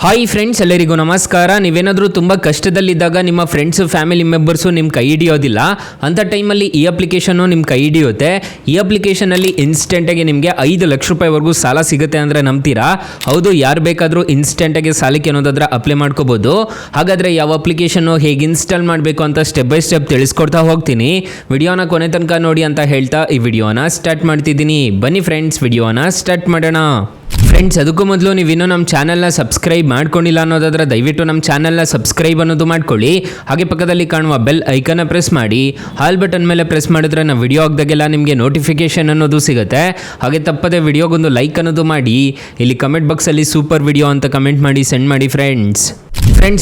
Hi friends, ಎಲ್ಲರಿಗೂ ನಮಸ್ಕಾರ. ನೀವೇನಾದರೂ ತುಂಬ ಕಷ್ಟದಲ್ಲಿದ್ದಾಗ ನಿಮ್ಮ ಫ್ರೆಂಡ್ಸು ಫ್ಯಾಮಿಲಿ ಮೆಂಬರ್ಸು ನಿಮ್ಮ ಕೈ ಹಿಡಿಯೋದಿಲ್ಲ ಅಂಥ ಟೈಮಲ್ಲಿ ಈ ಅಪ್ಲಿಕೇಶನ್ನು ನಿಮ್ಮ ಕೈ ಹಿಡಿಯುತ್ತೆ. ಈ ಅಪ್ಲಿಕೇಶನಲ್ಲಿ ಇನ್ಸ್ಟೆಂಟಾಗಿ ನಿಮಗೆ 5 ಲಕ್ಷ ರೂಪಾಯಿವರೆಗೂ ಸಾಲ ಸಿಗುತ್ತೆ ಅಂದರೆ ನಂಬ್ತೀರಾ? ಹೌದು, ಯಾರು ಬೇಕಾದರೂ ಇನ್ಸ್ಟೆಂಟಾಗಿ ಸಾಲಕ್ಕೆ ಅನ್ನೋದಾದ್ರೆ ಅಪ್ಲೈ ಮಾಡ್ಕೋಬೋದು. ಹಾಗಾದರೆ ಯಾವ ಅಪ್ಲಿಕೇಶನ್ನು ಹೇಗೆ ಇನ್ಸ್ಟಾಲ್ ಮಾಡಬೇಕು ಅಂತ ಸ್ಟೆಪ್ ಬೈ ಸ್ಟೆಪ್ ತಿಳಿಸ್ಕೊಡ್ತಾ ಹೋಗ್ತೀನಿ. ವಿಡಿಯೋನ ಕೊನೆ ತನಕ ನೋಡಿ ಅಂತ ಹೇಳ್ತಾ ಈ ವಿಡಿಯೋನ ಸ್ಟಾರ್ಟ್ ಮಾಡ್ತಿದ್ದೀನಿ. ಬನ್ನಿ ಫ್ರೆಂಡ್ಸ್, ವಿಡಿಯೋನ ಸ್ಟಾರ್ಟ್ ಮಾಡೋಣ. ಫ್ರೆಂಡ್ಸ್, ಅದಕ್ಕೂ ಮೊದಲು ನೀವು ಇನ್ನೂ ನಮ್ಮ ಚಾನಲ್ನ ಸಬ್ಸ್ಕ್ರೈಬ್ ಮಾಡ್ಕೊಂಡಿಲ್ಲ ಅನ್ನೋದಾದ್ರೆ ದಯವಿಟ್ಟು ನಮ್ಮ ಚಾನಲ್ನ ಸಬ್ಸ್ಕ್ರೈಬ್ ಅನ್ನೋದು ಮಾಡ್ಕೊಳ್ಳಿ. ಹಾಗೆ ಪಕ್ಕದಲ್ಲಿ ಕಾಣುವ ಬೆಲ್ ಐಕನ್ನ ಪ್ರೆಸ್ ಮಾಡಿ. ಹಾಲ್ ಬಟನ್ ಮೇಲೆ ಪ್ರೆಸ್ ಮಾಡಿದ್ರೆ ನಾವು ವಿಡಿಯೋ ಹಾಕಿದಾಗೆಲ್ಲ ನಿಮಗೆ ನೋಟಿಫಿಕೇಶನ್ ಅನ್ನೋದು ಸಿಗುತ್ತೆ. ಹಾಗೆ ತಪ್ಪದೆ ವಿಡಿಯೋಗೊಂದು ಲೈಕ್ ಅನ್ನೋದು ಮಾಡಿ. ಇಲ್ಲಿ ಕಮೆಂಟ್ ಬಾಕ್ಸಲ್ಲಿ ಸೂಪರ್ ವಿಡಿಯೋ ಅಂತ ಕಮೆಂಟ್ ಮಾಡಿ ಸೆಂಡ್ ಮಾಡಿ ಫ್ರೆಂಡ್ಸ್.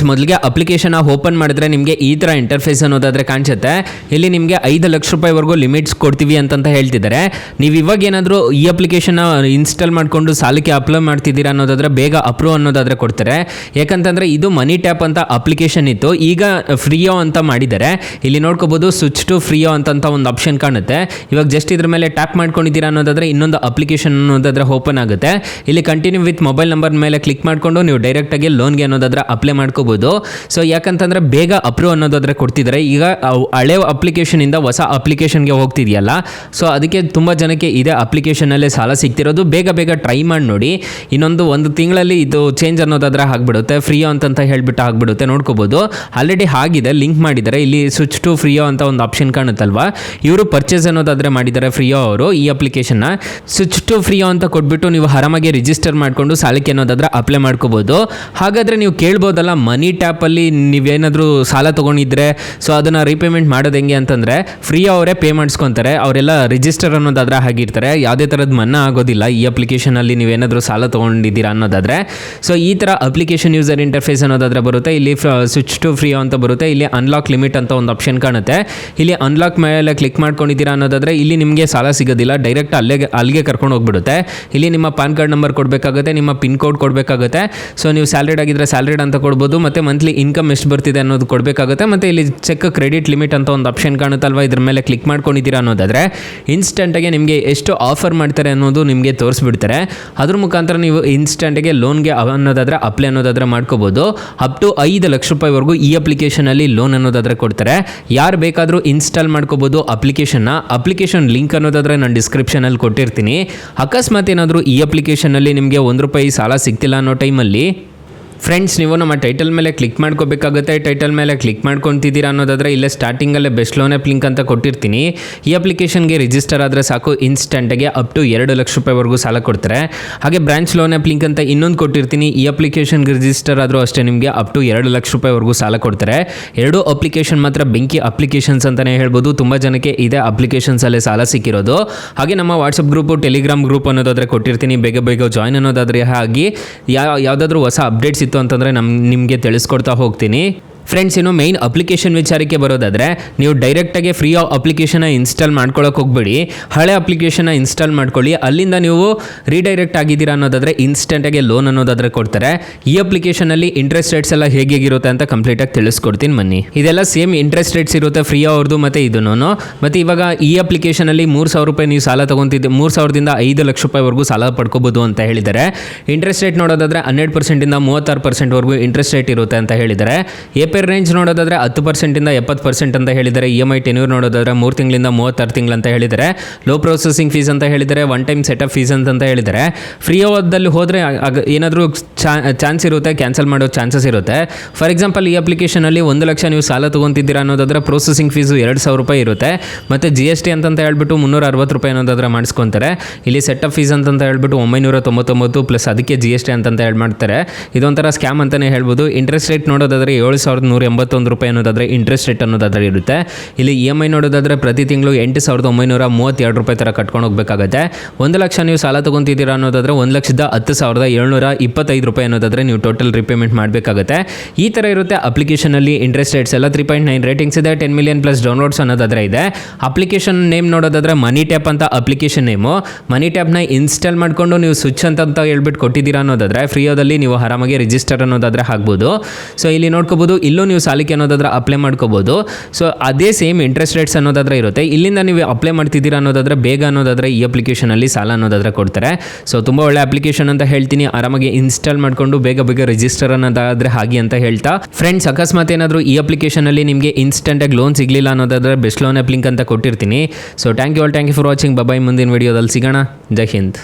ಮೊದಲಿಗೆ ಅಪ್ಲಿಕೇಶನ್ ಓಪನ್ ಮಾಡಿದ್ರೆ ನಿಮಗೆ ಈ ಥರ ಇಂಟರ್ಫೇಸ್ ಅನ್ನೋದಾದರೆ ಕಾಣಿಸುತ್ತೆ. ಇಲ್ಲಿ ನಿಮಗೆ 5 ಲಕ್ಷ ರೂಪಾಯಿವರೆಗೂ ಲಿಮಿಟ್ಸ್ ಕೊಡ್ತೀವಿ ಅಂತ ಹೇಳ್ತಿದ್ದಾರೆ. ನೀವು ಇವಾಗ ಏನಾದರೂ ಈ ಅಪ್ಲಿಕೇಶನ್ನ ಇನ್ಸ್ಟಾಲ್ ಮಾಡಿಕೊಂಡು ಸಾಲಕ್ಕೆ ಅಪ್ಲೈ ಮಾಡ್ತಿದ್ದೀರಾ ಅನ್ನೋದಾದ್ರೆ ಬೇಗ ಅಪ್ರೂವ್ ಅನ್ನೋದಾದರೆ ಕೊಡ್ತಾರೆ. ಯಾಕಂತಂದರೆ ಇದು ಮನಿ ಟ್ಯಾಪ್ ಅಂತ ಅಪ್ಲಿಕೇಶನ್ ಇತ್ತು, ಈಗ ಫ್ರೀಯೋ ಅಂತ ಮಾಡಿದ್ದಾರೆ. ಇಲ್ಲಿ ನೋಡ್ಕೋಬೋದು, ಸ್ವಿಚ್ ಟು ಫ್ರೀಯೋ ಅಂತ ಒಂದು ಆಪ್ಷನ್ ಕಾಣುತ್ತೆ. ಇವಾಗ ಜಸ್ಟ್ ಇದ್ರ ಮೇಲೆ ಟ್ಯಾಪ್ ಮಾಡ್ಕೊಂಡಿದ್ದೀರಾ ಅನ್ನೋದಾದರೆ ಇನ್ನೊಂದು ಅಪ್ಲಿಕೇಶನ್ ಅನ್ನೋದಾದರೆ ಓಪನ್ ಆಗುತ್ತೆ. ಇಲ್ಲಿ ಕಂಟಿನ್ಯೂ ವಿತ್ ಮೊಬೈಲ್ ನಂಬರ್ ಮೇಲೆ ಕ್ಲಿಕ್ ಮಾಡಿಕೊಂಡು ನೀವು ಡೈರೆಕ್ಟಾಗಿ ಲೋನ್ಗೆ ಅನ್ನೋದಾದ್ರೆ ಅಪ್ಲೈ ಮಾಡ್ಕೋಬೋದು. ಸೊ ಯಾಕಂತಂದರೆ ಬೇಗ ಅಪ್ರೂವ್ ಅನ್ನೋದಾದ್ರೆ ಕೊಡ್ತಿದ್ದಾರೆ. ಈಗ ಹಳೆ ಅಪ್ಲಿಕೇಶನಿಂದ ಹೊಸ ಅಪ್ಲಿಕೇಶನ್ಗೆ ಹೋಗ್ತಿದೆಯಲ್ಲ, ಸೊ ಅದಕ್ಕೆ ತುಂಬ ಜನಕ್ಕೆ ಇದೇ ಅಪ್ಲಿಕೇಶನಲ್ಲೇ ಸಾಲ ಸಿಗ್ತಿರೋದು. ಬೇಗ ಟ್ರೈ ಮಾಡಿ ನೋಡಿ. ಒಂದು ತಿಂಗಳಲ್ಲಿ ಇದು ಚೇಂಜ್ ಅನ್ನೋದಾದ್ರೆ ಆಗಿಬಿಡುತ್ತೆ. ಫ್ರೀಯೋ ಅಂತ ಹೇಳ್ಬಿಟ್ಟು ಆಗಿಬಿಡುತ್ತೆ. ನೋಡ್ಕೋಬೋದು, ಆಲ್ರೆಡಿ ಆಗಿದೆ, ಲಿಂಕ್ ಮಾಡಿದ್ದಾರೆ. ಇಲ್ಲಿ ಸ್ವಿಚ್ ಟು ಫ್ರೀಯೋ ಅಂತ ಒಂದು ಆಪ್ಷನ್ ಕಾಣುತ್ತಲ್ವಾ, ಇವರು ಪರ್ಚೇಸ್ ಅನ್ನೋದಾದರೆ ಮಾಡಿದ್ದಾರೆ ಫ್ರೀಯೋ ಅವರು. ಈ ಅಪ್ಲಿಕೇಶನ್ನ ಸ್ವಿಚ್ ಟು ಫ್ರೀಯೋ ಅಂತ ಕೊಟ್ಬಿಟ್ಟು ನೀವು ಆರಾಮಾಗಿ ರಿಜಿಸ್ಟರ್ ಮಾಡಿಕೊಂಡು ಸಾಲಕ್ಕೆ ಅನ್ನೋದಾದ್ರೆ ಅಪ್ಲೈ ಮಾಡ್ಕೋಬೋದು. ಹಾಗಾದರೆ ನೀವು ಕೇಳ್ಬೋದಲ್ಲ, ಮನಿ ಟ್ಯಾಪಲ್ಲಿ ನೀವೇನಾದರೂ ಸಾಲ ತೊಗೊಂಡಿದ್ರೆ ಸೊ ಅದನ್ನು ರೀಪೇಮೆಂಟ್ ಮಾಡೋದು ಹೆಂಗೆ ಅಂತಂದರೆ ಫ್ರೀ ಅವರೇ ಪೇ ಮಾಡಿಸ್ಕೊತಾರೆ. ಅವರೆಲ್ಲ ರಿಜಿಸ್ಟರ್ ಅನ್ನೋದಾದ್ರೆ ಆಗಿರ್ತಾರೆ. ಯಾವುದೇ ಥರದ ಮನ್ನಾ ಆಗೋದಿಲ್ಲ ಈ ಅಪ್ಲಿಕೇಶನಲ್ಲಿ ನೀವೇನಾದರೂ ಸಾಲ ತೊಗೊಂಡಿದ್ದೀರಾ ಅನ್ನೋದಾದರೆ. ಸೊ ಈ ಥರ ಅಪ್ಲಿಕೇಶನ್ ಯೂಸರ್ ಇಂಟರ್ಫೇಸ್ ಅನ್ನೋದಾದರೆ ಬರುತ್ತೆ. ಇಲ್ಲಿ ಸ್ವಿಚ್ ಟು ಫ್ರೀ ಅಂತ ಬರುತ್ತೆ. ಇಲ್ಲಿ ಅನ್ಲಾಕ್ ಲಿಮಿಟ್ ಅಂತ ಒಂದು ಆಪ್ಷನ್ ಕಾಣುತ್ತೆ. ಇಲ್ಲಿ ಅನ್ಲಾಕ್ ಮೇಲೆ ಕ್ಲಿಕ್ ಮಾಡ್ಕೊಂಡಿದ್ದೀರಾ ಅನ್ನೋದಾದರೆ ಇಲ್ಲಿ ನಿಮಗೆ ಸಾಲ ಸಿಗೋದಿಲ್ಲ, ಡೈರೆಕ್ಟ್ ಅಲ್ಲಿಗೆ ಕರ್ಕೊಂಡು ಹೋಗ್ಬಿಡುತ್ತೆ. ಇಲ್ಲಿ ನಿಮ್ಮ ಪಾನ್ ಕಾರ್ಡ್ ನಂಬರ್ ಕೊಡಬೇಕಾಗುತ್ತೆ, ನಿಮ್ಮ ಪಿನ್ ಕೋಡ್ ಕೊಡಬೇಕಾಗುತ್ತೆ. ಸೊ ನೀವು ಸ್ಯಾಲ್ರಿಡ್ ಆಗಿದ್ದರೆ ಸ್ಯಾಲ್ರಿಡ್ ಅಂತ ಕೊಡ್ಬೋದು, ಮತ್ತು ಮಂತ್ಲಿ ಇನ್ಕಮ್ ಎಷ್ಟು ಬರ್ತಿದೆ ಅನ್ನೋದು ಕೊಡಬೇಕಾಗುತ್ತೆ. ಮತ್ತು ಇಲ್ಲಿ ಚೆಕ್ ಕ್ರೆಡಿಟ್ ಲಿಮಿಟ್ ಅಂತ ಒಂದು ಆಪ್ಷನ್ ಕಾಣುತ್ತಲ್ವ, ಇದ್ರ ಮೇಲೆ ಕ್ಲಿಕ್ ಮಾಡ್ಕೊಂಡಿದ್ದೀರಾ ಅನ್ನೋದಾದರೆ ಇನ್ಸ್ಟೆಂಟಾಗಿ ನಿಮಗೆ ಎಷ್ಟು ಆಫರ್ ಮಾಡ್ತಾರೆ ಅನ್ನೋದು ನಿಮಗೆ ತೋರಿಸ್ಬಿಡ್ತಾರೆ. ಅದ್ರ ಮುಖಾಂತರ ನೀವು ಇನ್ಸ್ಟೆಂಟಾಗಿ ಲೋನ್ಗೆ ಅನ್ನೋದಾದರೆ ಅಪ್ಲೈ ಅನ್ನೋದಾದರೆ ಮಾಡ್ಕೋಬೋದು. ಅಪ್ ಟು 5 ಲಕ್ಷ ರೂಪಾಯಿವರೆಗೂ ಈ ಅಪ್ಲಿಕೇಶನಲ್ಲಿ ಲೋನ್ ಅನ್ನೋದಾದರೆ ಕೊಡ್ತಾರೆ. ಯಾರು ಬೇಕಾದರೂ ಇನ್ಸ್ಟಾಲ್ ಮಾಡ್ಕೋಬೋದು ಅಪ್ಲಿಕೇಶನ್ ಲಿಂಕ್ ಅನ್ನೋದಾದರೆ ನಾನು ಡಿಸ್ಕ್ರಿಪ್ಷನಲ್ಲಿ ಕೊಟ್ಟಿರ್ತೀನಿ. ಅಕಸ್ಮಾತ್ ಏನಾದರೂ ಈ ಅಪ್ಲಿಕೇಶನಲ್ಲಿ ನಿಮಗೆ ₹1 ಸಾಲ ಸಿಗ್ತಿಲ್ಲ ಅನ್ನೋ ಟೈಮಲ್ಲಿ ಫ್ರೆಂಡ್ಸ್, ನೀವು ನಮ್ಮ ಟೈಟಲ್ ಮೇಲೆ ಕ್ಲಿಕ್ ಮಾಡ್ಕೋಬೇಕಾಗುತ್ತೆ. ಟೈಟಲ್ ಮೇಲೆ ಕ್ಲಿಕ್ ಮಾಡ್ಕೊತಿದ್ದೀರಾ ಅನ್ನೋದಾದರೆ ಇಲ್ಲೇ ಸ್ಟಾರ್ಟಿಂಗಲ್ಲೇ ಬೆಸ್ಟ್ ಲೋನ್ ಆ್ಯಪ್ ಲಿಂಕ್ ಅಂತ ಕೊಟ್ಟಿರ್ತೀನಿ. ಈ ಅಪ್ಲಿಕೇಶನ್ಗೆ ರಿಜಿಸ್ಟರ್ ಆದರೆ ಸಾಕು, ಇನ್ಸ್ಟೆಂಟಾಗಿ ಅಪ್ ಟು 2 ಲಕ್ಷ ರೂಪಾಯಿವರೆಗೂ ಸಾಲ ಕೊಡ್ತಾರೆ. ಹಾಗೆ ಬ್ರಾಂಚ್ ಲೋನ್ ಆ್ಯಪ್ ಲಿಂಕ್ ಅಂತ ಇನ್ನೊಂದು ಕೊಟ್ಟಿರ್ತೀನಿ. ಈ ಅಪ್ಲಿಕೇಶನ್ಗೆ ರಿಜಿಸ್ಟರ್ ಆದರೂ ಅಷ್ಟೇ ನಿಮಗೆ ಅಪ್ ಟು 2 ಲಕ್ಷ ರೂಪಾಯಿವರೆಗೂ ಸಾಲ ಕೊಡ್ತಾರೆ. ಎರಡೂ ಅಪ್ಲಿಕೇಶನ್ ಮಾತ್ರ ಬೆಂಕಿ ಅಪ್ಲಿಕೇಶನ್ಸ್ ಅಂತಲೇ ಹೇಳ್ಬೋದು. ತುಂಬ ಜನಕ್ಕೆ ಇದೇ ಅಪ್ಲಿಕೇಶನ್ಸಲ್ಲೇ ಸಾಲ ಸಿಕ್ಕಿರೋದು. ಹಾಗೆ ನಮ್ಮ ವಾಟ್ಸಪ್ ಗ್ರೂಪು, ಟೆಲಿಗ್ರಾಮ್ ಗ್ರೂಪ್ ಅನ್ನೋದಾದರೆ ಕೊಟ್ಟಿರ್ತೀನಿ. ಬೇಗ ಜಾಯ್ನ್ ಅನ್ನೋದಾದರೆ ಹಾಗೆ ಯಾವುದಾದ್ರೂ ಹೊಸ ಅಪ್ಡೇಟ್ಸ್ ಅಂತಂದರೆ ನಿಮಗೆ ತಿಳಿಸ್ಕೊಡ್ತಾ ಹೋಗ್ತೀನಿ. ಫ್ರೆಂಡ್ಸ್, ಇನ್ನು ಮೇನ್ ಅಪ್ಲಿಕೇಶನ್ ವಿಚಾರಕ್ಕೆ ಬರೋದಾದರೆ ನೀವು ಡೈರೆಕ್ಟಾಗಿ ಫ್ರೀ ಅಪ್ಲಿಕೇಶನ್ನ ಇನ್ಸ್ಟಾಲ್ ಮಾಡ್ಕೊಳ್ಳೋಕೆ ಹೋಗ್ಬೇಡಿ. ಹಳೆ ಅಪ್ಲಿಕೇಶನ್ನ ಇನ್ಸ್ಟಾಲ್ ಮಾಡ್ಕೊಳ್ಳಿ. ಅಲ್ಲಿಂದ ನೀವು ರೀಡೈರೆಕ್ಟ್ ಆಗಿದ್ದೀರಾ ಅನ್ನೋದಾದರೆ ಇನ್ಸ್ಟೆಂಟಾಗಿ ಲೋನ್ ಅನ್ನೋದಾದರೆ ಕೊಡ್ತಾರೆ. ಈ ಅಪ್ಲಿಕೇಶನಲ್ಲಿ ಇಂಟ್ರೆಸ್ಟ್ ರೇಟ್ಸ್ ಎಲ್ಲ ಹೇಗಿರುತ್ತೆ ಅಂತ ಕಂಪ್ಲೀಟಾಗಿ ತಿಳಿಸ್ಕೊಡ್ತೀನಿ ಬನ್ನಿ. ಇದೆಲ್ಲ ಸೇಮ್ ಇಂಟ್ರೆಸ್ಟ್ ರೇಟ್ಸ್ ಇರುತ್ತೆ ಫ್ರೀ ಅವ್ರದ್ದು ಮತ್ತು ಇದನ್ನು. ಮತ್ತು ಇವಾಗ ಈ ಅಪ್ಲಿಕೇಶನಲ್ಲಿ ₹3,000 ನೀವು ಸಾಲ ತೊಗೊತಿದ್ದೆ, 3,000ದಿಂದ 5 ಲಕ್ಷ ರೂಪಾಯಿವರೆಗೂ ಸಾಲ ಪಡ್ಕೋಬೋದು ಅಂತ ಹೇಳಿದ್ದಾರೆ. ಇಂಟ್ರೆಸ್ಟ್ ರೇಟ್ ನೋಡೋದಾದರೆ 12%ಇಂದ 36%ವರೆಗೂ ಇಂಟ್ರೆಸ್ಟ್ ರೇಟ್ ಇರುತ್ತೆ ಅಂತ ಹೇಳಿದ್ದಾರೆ. ಪೇರ್ ರೇಂಜ್ ನೋಡೋದಾದರೆ 10%ಇಂದ 70% ಅಂತ ಹೇಳಿದ್ದಾರೆ. EMI ಟೆನ್ಯೂರ್ ನೋಡೋದಾದರೆ 3 ತಿಂಗಳಿಂದ 36 ತಿಂಗಳು ಅಂತ ಹೇಳಿದ್ದಾರೆ. ಲೋ ಪ್ರೊಸೆಸಿಂಗ್ ಫೀಸ್ ಅಂತ ಹೇಳಿದ್ದಾರೆ. ಒನ್ ಟೈಮ್ ಸೆಟಪ್ ಫೀಸ್ ಅಂತ ಹೇಳಿದ್ದಾರೆ. ಫ್ರೀ ಓದಲ್ಲಿ ಹೋದರೆ ಏನಾದರೂ ಚಾನ್ಸ್ ಇರುತ್ತೆ, ಕ್ಯಾನ್ಸಲ್ ಮಾಡೋ ಚಾನ್ಸಸ್ ಇರುತ್ತೆ. ಫಾರ್ ಎಕ್ಸಾಂಪಲ್, ಈ ಅಪ್ಲಿಕೇಶನಲ್ಲಿ 1 ಲಕ್ಷ ನೀವು ಸಾಲ ತೊಗೊತಿದ್ದೀರಾ ಅನ್ನೋದಾದರೆ ಪ್ರೊಸೆಸಿಂಗ್ ಫೀಸು ₹2,000 ಇರುತ್ತೆ. ಮತ್ತು GST ಅಂತ ಹೇಳ್ಬಿಟ್ಟು ₹360 ಅನ್ನೋದಾದರೆ ಮಾಡಿಸ್ಕೊತಾರೆ. ಇಲ್ಲಿ ಸೆಟಪ್ ಫೀಸ್ ಅಂತ ಹೇಳ್ಬಿಟ್ಟು 999 ಪ್ಲಸ್ ಅದಕ್ಕೆ GST ಅಂತ ಹೇಳಿ ಮಾಡ್ತಾರೆ. ಇದೊಂಥರ ಸ್ಕ್ಯಾಮ್ ಅಂತಲೇ ಹೇಳ್ಬೋದು. ಇಂಟ್ರೆಸ್ಟ್ ರೇಟ್ ನೋಡೋದಾದರೆ ₹7,181 ಅನ್ನೋದಾದರೆ ಇಂಟ್ರೆಸ್ಟ್ ರೇಟ್ ಅನ್ನೋದಾದರೆ ಇರುತ್ತೆ. ಇಲ್ಲಿ EMI ನೋಡೋದಾದರೆ ಪ್ರತಿ ತಿಂಗಳು ₹8,932 ಥರ ಕಟ್ಕೊಂಡು ಹೋಗಬೇಕಾಗುತ್ತೆ. 1 ಲಕ್ಷ ನೀವು ಸಾಲ ತೊಗೊತಿದ್ದೀರಾ ಅನ್ನೋದಾದರೆ ₹1,10,725 ಅನ್ನೋದಾದರೆ ನೀವು ಟೋಟಲ್ ರಿಪೇಮೆಂಟ್ ಮಾಡಬೇಕಾಗುತ್ತೆ. ಈ ಥರ ಇರುತ್ತೆ ಅಪ್ಲಿಕೇಶನಲ್ಲಿ ಇಂಟ್ರೆಸ್ಟ್ ರೇಟ್ಸ್ ಎಲ್ಲ. 3.9 ರೇಟಿಂಗ್ಸ್ ಇದೆ. 10 ಮಿಲಿಯನ್ ಪ್ಲಸ್ ಡೌನ್ಲೋಡ್ಸ್ ಅನ್ನೋದಾದರೆ ಇದೆ. ಅಪ್ಲಿಕೇಶನ್ ನೇಮ್ ನೋಡೋದಾದರೆ ಮನಿ ಟ್ಯಾಪ್ ಅಂತ ಅಪ್ಲಿಕೇಶನ್ ನೇಮು. ಮನಿ ಟ್ಯಾಪ್ನ ಇನ್ಸ್ಟಾಲ್ ಮಾಡಿಕೊಂಡು ನೀವು ಸ್ವಿಚ್ ಅಂತ ಹೇಳ್ಬಿಟ್ಟು ಕೊಟ್ಟಿದ್ದೀರಾ ಅನ್ನೋದಾದರೆ ಫ್ರೀಯೋದಲ್ಲಿ ನೀವು ಆರಾಮಾಗಿ ರಿಜಿಸ್ಟರ್ ಅನ್ನೋದಾದರೆ ಆಗ್ಬೋದು. ಸೊ ಇಲ್ಲಿ ನೋಡ್ಕೋಬೋದು, ಇಲ್ಲೂ ನೀವು ಸಾಲಕ್ಕೆ ಅನ್ನೋದಾದ್ರೆ ಅಪ್ಲೈ ಮಾಡ್ಕೋಬೋದು. ಸೊ ಅದೇ ಸೇಮ್ ಇಂಟ್ರೆಸ್ಟ್ ರೇಟ್ಸ್ ಅನ್ನೋದಾದ್ರೆ ಇರುತ್ತೆ. ಇಲ್ಲಿಂದ ನೀವು ಅಪ್ಲೈ ಮಾಡ್ತಿದ್ದೀರಾ ಅನ್ನೋದಾದ್ರೆ ಬೇಗ ಅನ್ನೋದಾದ್ರೆ ಈ ಅಪ್ಲಿಕೇಶನಲ್ಲಿ ಸಾಲ ಅನ್ನೋದಾದ್ರೆ ಕೊಡ್ತಾರೆ. ಸೊ ತುಂಬ ಒಳ್ಳೆ ಅಪ್ಲಿಕೇಶನ್ ಅಂತ ಹೇಳ್ತೀನಿ. ಆರಾಮಾಗಿ ಇನ್ಸ್ಟಾಲ್ ಮಾಡಿಕೊಂಡು ಬೇಗ ಬೇಗ ರಿಜಿಸ್ಟರ್ ಅನ್ನೋದಾದ್ರೆ ಹಾಗೆ ಅಂತ ಹೇಳ್ತಾ ಫ್ರೆಂಡ್ಸ್, ಅಕಸ್ಮಾತ್ ಏನಾದರೂ ಈ ಅಪ್ಲಿಕೇಶನಲ್ಲಿ ನಿಮಗೆ ಇನ್ಸ್ಟೆಂಟಾಗಿ ಲೋನ್ ಸಿಗಲಿಲ್ಲ ಅನ್ನೋದಾದ್ರೆ ಬೆಸ್ಟ್ ಲೋನ್ ಆ್ಯಪ್ ಲಿಂಕ್ ಅಂತ ಕೊಟ್ಟಿರ್ತೀನಿ. So thank you for watching. Bye. ಮುಂದಿನ ವಿಡಿಯೋದಲ್ಲಿ ಸಿಗೋಣ. ಜೈ ಹಿಂದ್.